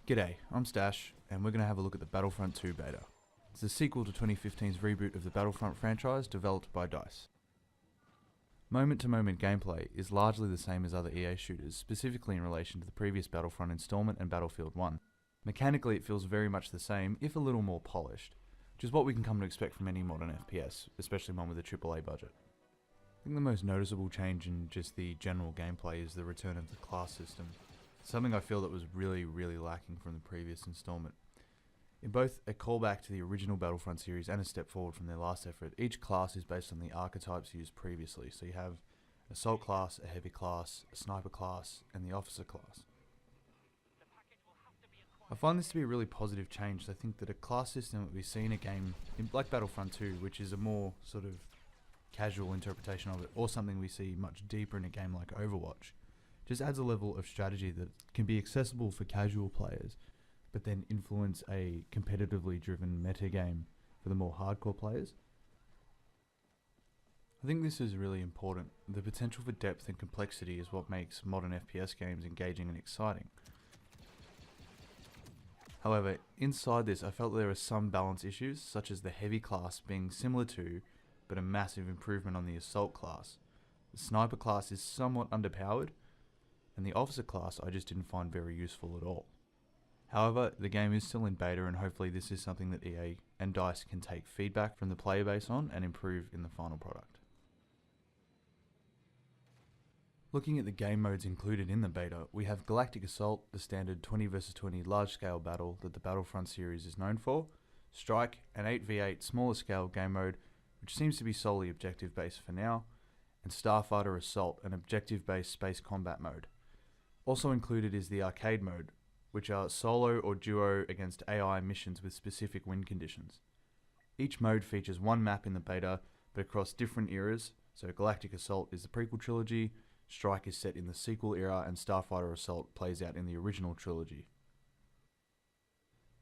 G'day, I'm Stash, and we're going to have a look at the Battlefront 2 beta. It's the sequel to 2015's reboot of the Battlefront franchise developed by DICE. Moment-to-moment gameplay is largely the same as other EA shooters, specifically in relation to the previous Battlefront installment and Battlefield 1. Mechanically it feels very much the same, if a little more polished, which is what we can come to expect from any modern FPS, especially one with a AAA budget. I think the most noticeable change in just the general gameplay is the return of the class system. Something I feel that was really lacking from the previous installment. In both a callback to the original Battlefront series and a step forward from their last effort, each class is based on the archetypes used previously. So you have Assault class, a Heavy class, a Sniper class, and the Officer class. I find this to be a really positive change. I think that a class system that we see in a game like Battlefront 2, which is a more sort of casual interpretation of it, or something we see much deeper in a game like Overwatch, just adds a level of strategy that can be accessible for casual players, but then influence a competitively driven meta game for the more hardcore players. I think this is really important. The potential for depth and complexity is what makes modern FPS games engaging and exciting. However, inside this I felt there are some balance issues, such as the Heavy class being similar to, but a massive improvement on the Assault class. The Sniper class is somewhat underpowered, and the Officer class I just didn't find very useful at all. However, the game is still in beta, and hopefully this is something that EA and DICE can take feedback from the player base on and improve in the final product. Looking at the game modes included in the beta, we have Galactic Assault, the standard 20 vs 20 large scale battle that the Battlefront series is known for, Strike, an 8v8 smaller scale game mode which seems to be solely objective based for now, and Starfighter Assault, an objective based space combat mode. Also included is the arcade mode, which are solo or duo against AI missions with specific win conditions. Each mode features one map in the beta, but across different eras, so Galactic Assault is the prequel trilogy, Strike is set in the sequel era, and Starfighter Assault plays out in the original trilogy.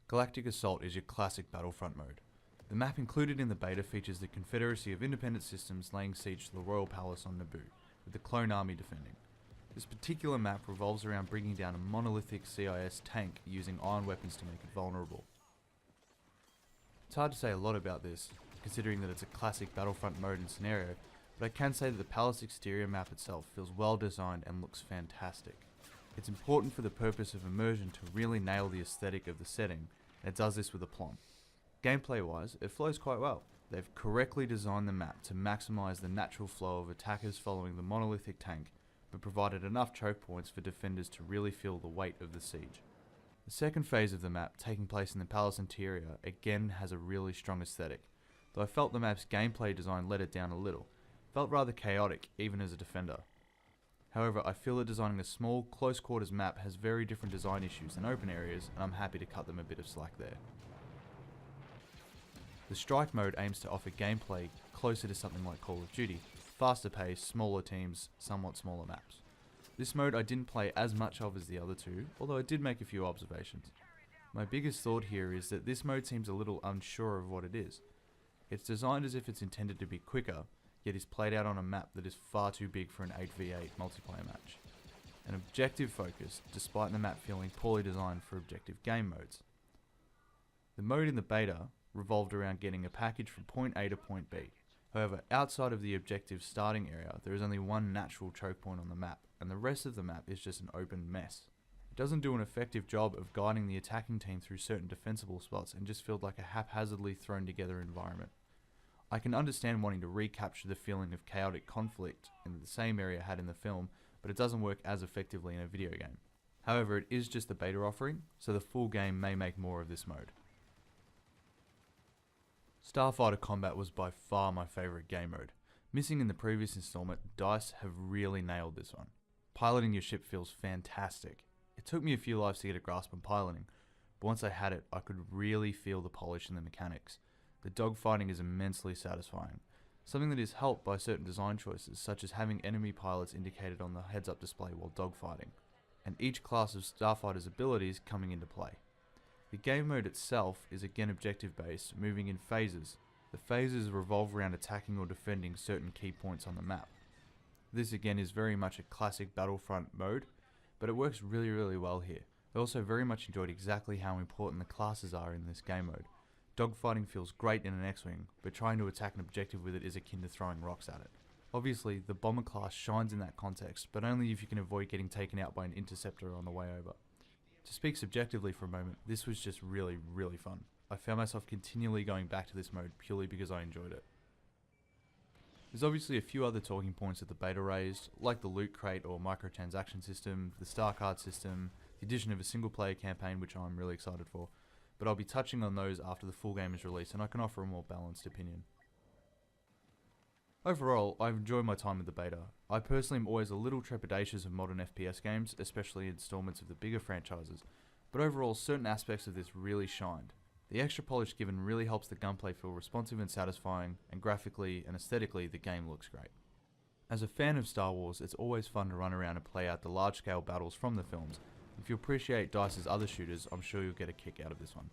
Galactic Assault is your classic Battlefront mode. The map included in the beta features the Confederacy of Independent Systems laying siege to the Royal Palace on Naboo, with the Clone Army defending. This particular map revolves around bringing down a monolithic CIS tank using ion weapons to make it vulnerable. It's hard to say a lot about this, considering that it's a classic Battlefront mode and scenario, but I can say that the palace exterior map itself feels well designed and looks fantastic. It's important for the purpose of immersion to really nail the aesthetic of the setting, and it does this with aplomb. Gameplay wise, it flows quite well. They've correctly designed the map to maximise the natural flow of attackers following the monolithic tank, but provided enough choke points for defenders to really feel the weight of the siege. The second phase of the map, taking place in the palace interior, again has a really strong aesthetic, though I felt the map's gameplay design let it down a little. It felt rather chaotic, even as a defender. However, I feel that designing a small, close quarters map has very different design issues than open areas, and I'm happy to cut them a bit of slack there. The Strike mode aims to offer gameplay closer to something like Call of Duty, faster pace, smaller teams, somewhat smaller maps. This mode I didn't play as much of as the other two, although I did make a few observations. My biggest thought here is that this mode seems a little unsure of what it is. It's designed as if it's intended to be quicker, yet is played out on a map that is far too big for an 8v8 multiplayer match. An objective focus, despite the map feeling poorly designed for objective game modes. The mode in the beta revolved around getting a package from point A to point B. However, outside of the objective starting area, there is only one natural choke point on the map, and the rest of the map is just an open mess. It doesn't do an effective job of guiding the attacking team through certain defensible spots and just feels like a haphazardly thrown together environment. I can understand wanting to recapture the feeling of chaotic conflict in the same area had in the film, but it doesn't work as effectively in a video game. However, it is just the beta offering, so the full game may make more of this mode. Starfighter Combat was by far my favourite game mode. Missing in the previous installment, DICE have really nailed this one. Piloting your ship feels fantastic. It took me a few lives to get a grasp on piloting, but once I had it, I could really feel the polish in the mechanics. The dogfighting is immensely satisfying, something that is helped by certain design choices, such as having enemy pilots indicated on the heads-up display while dogfighting, and each class of Starfighter's abilities coming into play. The game mode itself is again objective based, moving in phases. The phases revolve around attacking or defending certain key points on the map. This again is very much a classic Battlefront mode, but it works really well here. I also very much enjoyed exactly how important the classes are in this game mode. Dogfighting feels great in an X-Wing, but trying to attack an objective with it is akin to throwing rocks at it. Obviously, the bomber class shines in that context, but only if you can avoid getting taken out by an interceptor on the way over. To speak subjectively for a moment, this was just really, really fun. I found myself continually going back to this mode purely because I enjoyed it. There's obviously a few other talking points that the beta raised, like the loot crate or microtransaction system, the star card system, the addition of a single player campaign, which I'm really excited for, but I'll be touching on those after the full game is released and I can offer a more balanced opinion. Overall, I've enjoyed my time with the beta. I personally am always a little trepidatious of modern FPS games, especially installments of the bigger franchises, but overall certain aspects of this really shined. The extra polish given really helps the gunplay feel responsive and satisfying, and graphically and aesthetically the game looks great. As a fan of Star Wars, it's always fun to run around and play out the large scale battles from the films. If you appreciate DICE's other shooters, I'm sure you'll get a kick out of this one.